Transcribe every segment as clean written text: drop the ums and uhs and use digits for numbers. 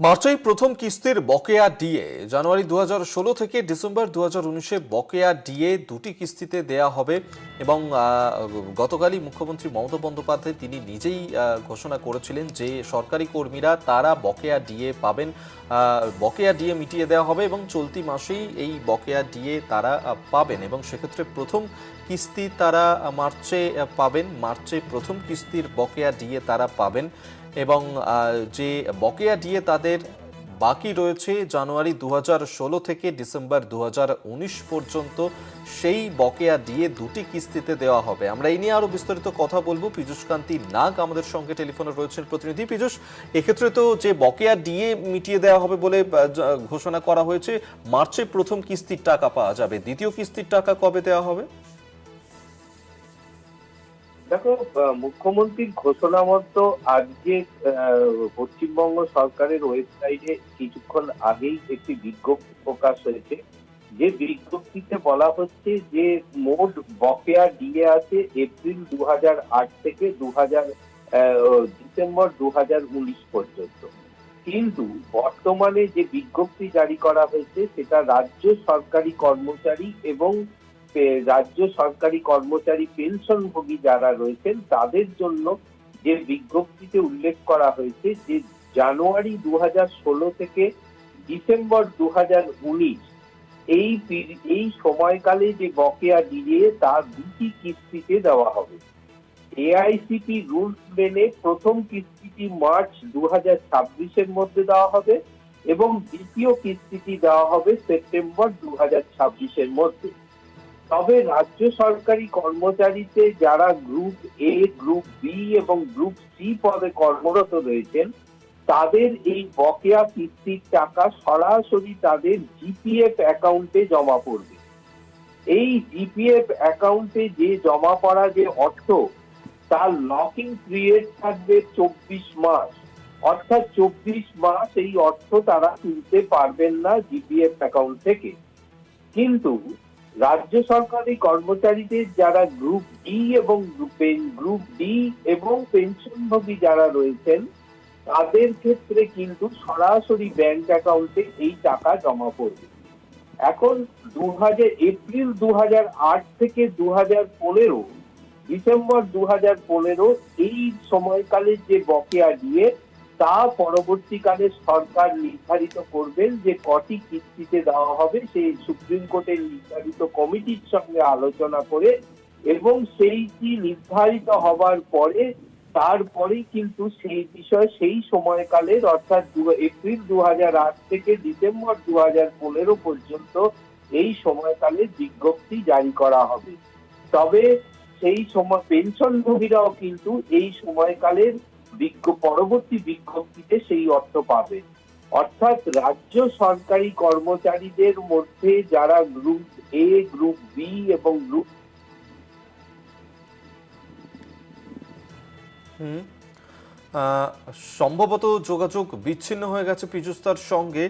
মার্চেই প্রথম কিস্তির বকেয়া ডিএ জানুয়ারি 2016 থেকে ডিসেম্বর 2019-এ বকেয়া ডিএ দুটি কিস্তিতে দেয়া হবে এবং গতকালই মুখ্যমন্ত্রী মমতা বন্দ্যোপাধ্যায় তিনি নিজেই ঘোষণা করেছিলেন যে সরকারি কর্মীরা তারা বকেয়া ডিএ পাবেন, বকেয়া ডিএ মিটিয়ে দেওয়া হবে এবং চলতি মাসেই এই বকেয়া ডিএ তারা পাবেন এবং সেক্ষেত্রে প্রথম কিস্তি তারা মার্চে পাবেন, মার্চে প্রথম কিস্তির বকেয়া ডিএ তারা পাবেন এবং যে বকেয়া ডিএ তাদের বাকি রয়েছে জানুয়ারি 2016 থেকে ডিসেম্বর 2019 পর্যন্ত সেই বকেয়া ডিএ দুটি কিস্তিতে দেওয়া হবে। আমরা এই নিয়ে আরো বিস্তারিত কথা বলবো। পীযূষকান্তি নাগ আমাদের সঙ্গে টেলিফোনে রয়েছেন প্রতিনিধি। পীযূষ, এক্ষেত্রে তো যে বকেয়া ডিএ মিটিয়ে দেওয়া হবে বলে ঘোষণা করা হয়েছে, মার্চে প্রথম কিস্তির টাকা পাওয়া যাবে, দ্বিতীয় কিস্তির টাকা কবে দেওয়া হবে? দেখো, মুখ্যমন্ত্রীর ঘোষণা মতো আজকে পশ্চিমবঙ্গ সরকারের ওয়েবসাইটে কিছুক্ষণ আগেই একটি বিজ্ঞপ্তি প্রকাশ হয়েছে। যে বিজ্ঞপ্তিতে বলা হচ্ছে যে মোট বকেয়া ডিএ আছে এপ্রিল 2008 থেকে ডিসেম্বর 2019 পর্যন্ত। কিন্তু বর্তমানে যে বিজ্ঞপ্তি জারি করা হয়েছে সেটা রাজ্য সরকারি কর্মচারী এবং রাজ্য সরকারি কর্মচারী পেনশনভোগী যারা রয়েছেন তাদের জন্য যে বিজ্ঞপ্তিতে উল্লেখ করা হয়েছে যে জানুয়ারি 2016 থেকে ডিসেম্বর 2019 এই সময়কালে যে বকেয়া ডিএ তা দুটি কিস্তিতে দেওয়া হবে। এআইসিপি রুলস মেনে প্রথম কিস্তিটি মার্চ 2026-এর মধ্যে দেওয়া হবে এবং দ্বিতীয় কিস্তিটি দেওয়া হবে সেপ্টেম্বর 2026-এর মধ্যে। তবে রাজ্য সরকারি কর্মচারীতে যারা গ্রুপ এ, গ্রুপ বি এবং গ্রুপ সি পদে কর্মরত রয়েছেন তাদের এই বকেয়া কিস্তির টাকা সরাসরি তাদের জিপিএফ অ্যাকাউন্টে জমা পড়বে। এই জিপিএফ অ্যাকাউন্টে যে জমা পড়া যে অর্থ তার লকিং পিরিয়ড থাকবে 24 মাস, অর্থাৎ 24 মাস এই অর্থ তারা তুলতে পারবেন না জিপিএফ অ্যাকাউন্ট থেকে। কিন্তু রাজ্য সরকারি কর্মচারীদের যারা গ্রুপ ডি এবং গ্রুপ ডি এবং পেনশনভোগী যারা রয়েছেন তাদের ক্ষেত্রে কিন্তু সরাসরি ব্যাংক অ্যাকাউন্টে এই টাকা জমা পড়বে। এখন এপ্রিল 2008 থেকে 2015 ডিসেম্বর 2015 এই সময়কালে যে বকেয়া দিয়ে তা পরবর্তীকালে সরকার নির্ধারিত করবেন যে কটি কিস্তিতে দেওয়া হবে, সেই সুপ্রিম কোর্টের নির্ধারিত কমিটির সঙ্গে আলোচনা করে এবং সেইটি নির্ধারিত হবার পরে তারপরেই কিন্তু সেই বিষয় সেই সময়কালের অর্থাৎ এপ্রিল 2008 থেকে ডিসেম্বর 2015 পর্যন্ত এই সময়কালে বিজ্ঞপ্তি জারি করা হবে। তবে সেই সময় পেনশনভোগীরাও কিন্তু এই সময়কালের পরবর্তী বিজ্ঞপ্তিতে সেই অর্থ পাবে। অর্থাৎ রাজ্য সরকারি কর্মচারীদের মধ্যে যারা গ্রুপ এ, গ্রুপ বি এবং গ্রুপ সম্ভবত যোগাযোগ বিচ্ছিন্ন হয়ে গেছে পীযূষদার সঙ্গে।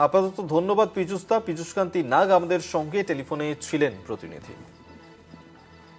আপাতত ধন্যবাদ পীযূষদা। পীযূষকান্তি নাগ আমাদের সঙ্গে টেলিফোনে ছিলেন প্রতিনিধি।